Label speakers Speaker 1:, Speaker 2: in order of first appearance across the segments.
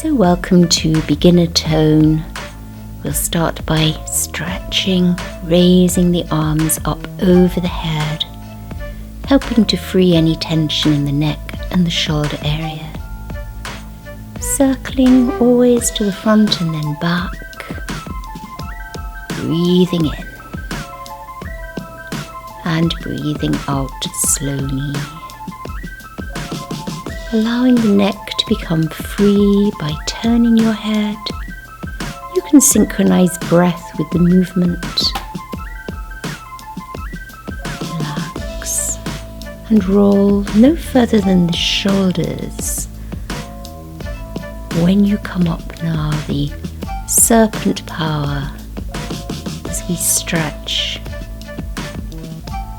Speaker 1: So welcome to beginner tone. We'll start by stretching, raising the arms up over the head, helping to free any tension in the neck and the shoulder area. Circling always to the front and then back. Breathing in and breathing out slowly. Allowing the neck to become free by turning your head. You can synchronize breath with the movement. Relax and roll no further than the shoulders. When you come up now, the serpent power as we stretch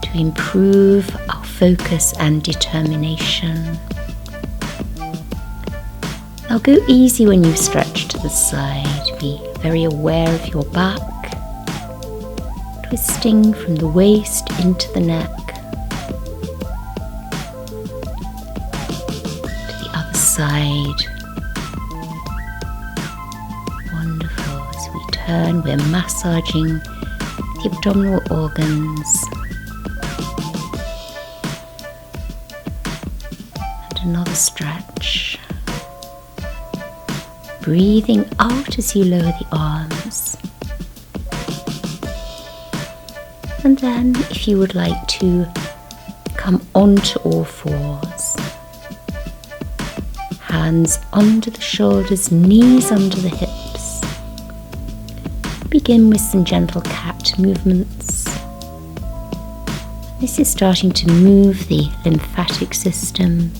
Speaker 1: to improve our focus and determination. Now go easy when you stretch to the side. Be very aware of your back, twisting from the waist into the neck. To the other side. Wonderful. As we turn, we're massaging the abdominal organs. And another stretch. Breathing out as you lower the arms. And then, if you would like to, come onto all fours. Hands under the shoulders, knees under the hips. Begin with some gentle cat movements. This is starting to move the lymphatic system,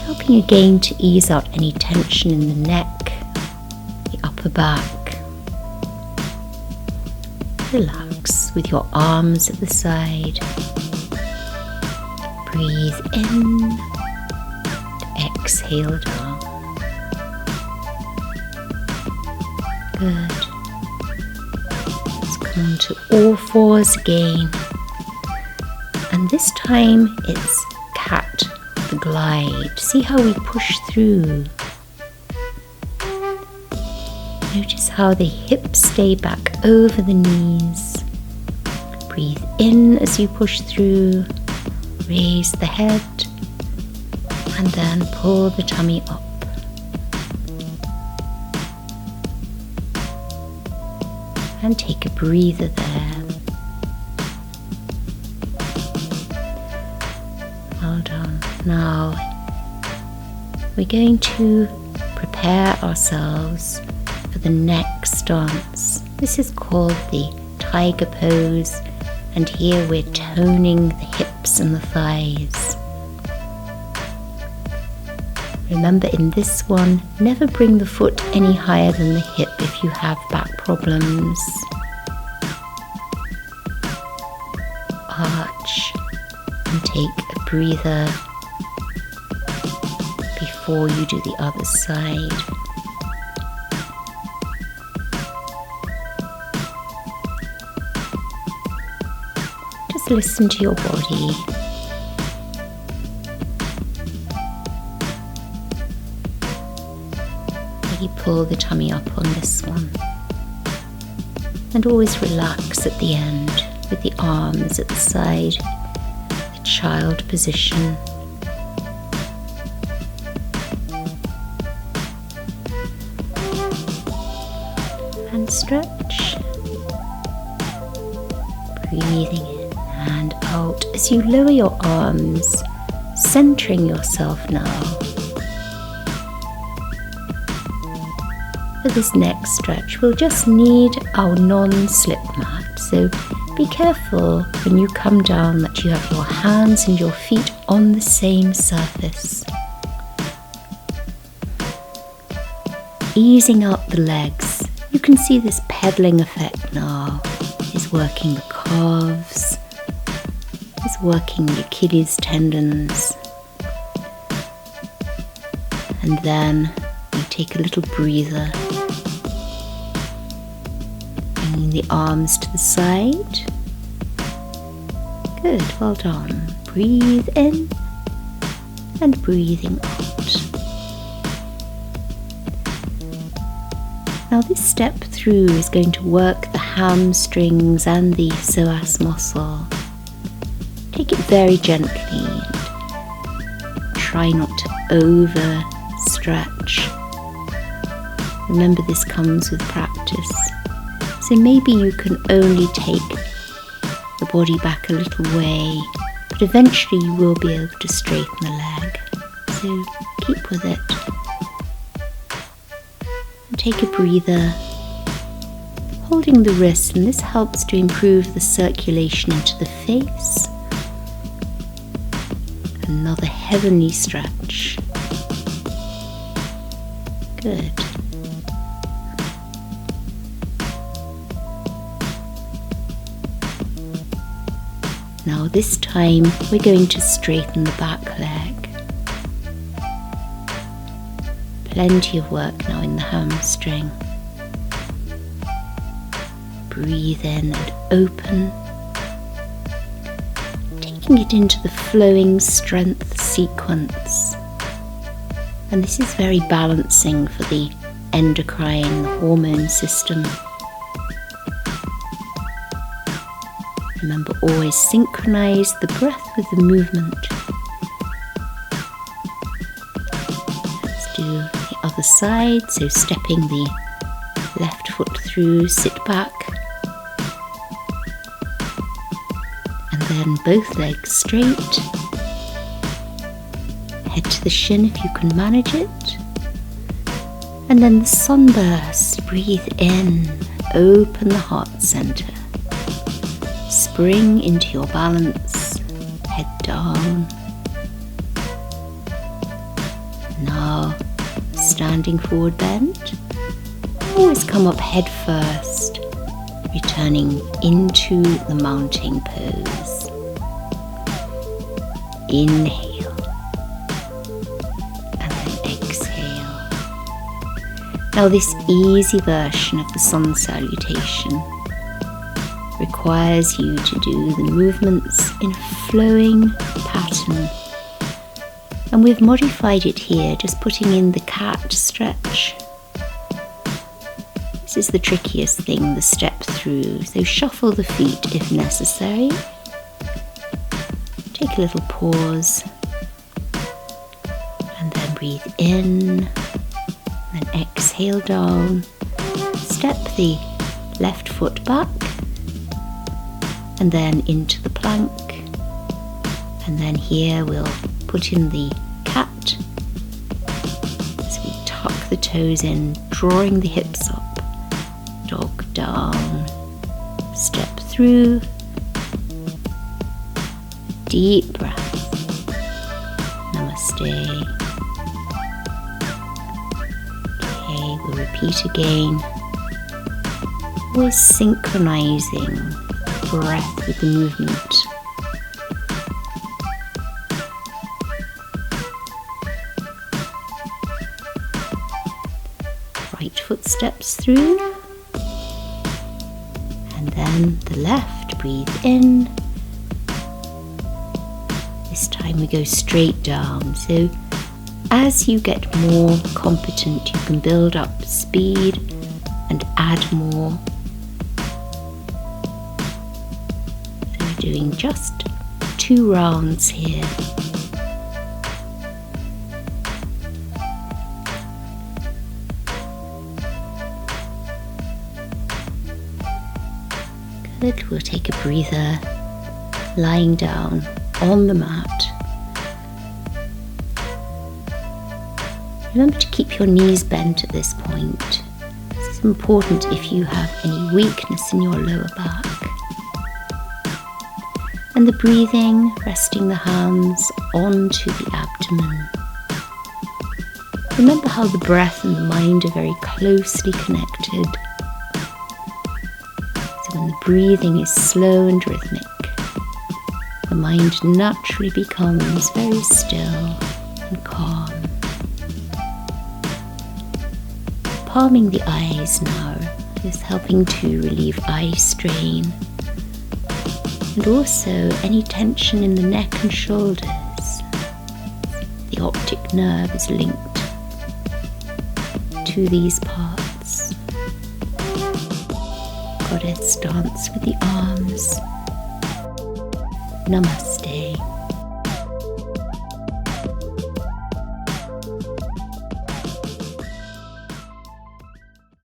Speaker 1: helping again to ease out any tension in the neck, the upper back. Relax with your arms at the side. Breathe in, and exhale down. Good. Let's come on to all fours again. And this time it's cat. The glide. See how we push through. Notice how the hips stay back over the knees. Breathe in as you push through. Raise the head and then pull the tummy up. And take a breather there. Well done. Now we're going to prepare ourselves for the next dance. This is called the tiger pose, and here we're toning the hips and the thighs. Remember, in this one, never bring the foot any higher than the hip if you have back problems. Arch and take a breather before you do the other side. Just listen to your body. Really pull the tummy up on this one. And always relax at the end with the arms at the side, the child position. And stretch. Breathing in and out as you lower your arms, centering yourself now. For this next stretch, we'll just need our non-slip mat. So be careful when you come down that you have your hands and your feet on the same surface. Easing out the legs. You can see this pedaling effect now is working the calves, is working the Achilles tendons. And then you take a little breather, bringing the arms to the side. Good, well done. Breathe in and breathing out. Now this step through is going to work the hamstrings and the psoas muscle. Take it very gently and try not to overstretch. Remember, this comes with practice. So maybe you can only take the body back a little way, but eventually you will be able to straighten the leg. So keep with it. And take a breather, holding the wrist, and this helps to improve the circulation into the face. Another heavenly stretch. Good. Now this time we're going to straighten the back leg. Plenty of work now in the hamstring. Breathe in and open, taking it into the flowing strength sequence. And this is very balancing for the endocrine, the hormone system. Remember, always synchronize the breath with the movement. Let's do the other side. So stepping the left foot through, sit back. And then both legs straight. Head to the shin if you can manage it. And then the sunburst. Breathe in, open the heart center. Spring into your balance, head down. Now, standing forward bend. Always come up head first, returning into the mountain pose. Inhale, and then exhale. Now this easy version of the sun salutation requires you to do the movements in a flowing pattern. And we've modified it here, just putting in the cat stretch. This is the trickiest thing, the step through. So shuffle the feet if necessary. Take a little pause. And then breathe in. And then exhale down. Step the left foot back. And then into the plank, and then here we'll put in the cat as we tuck the toes in, drawing the hips up, dog down, step through, deep breath, namaste. Okay, we'll repeat again, always synchronizing breath with the movement. Right foot steps through, and then the left, breathe in. This time we go straight down. So as you get more competent, you can build up speed and add more. Doing just 2 rounds here. Good, we'll take a breather, lying down on the mat. Remember to keep your knees bent at this point. This is important if you have any weakness in your lower back. And the breathing, resting the hands onto the abdomen. Remember how the breath and the mind are very closely connected. So when the breathing is slow and rhythmic, the mind naturally becomes very still and calm. Palming the eyes now is helping to relieve eye strain. And also any tension in the neck and shoulders. The optic nerve is linked to these parts. goddess dance with the arms. Namaste.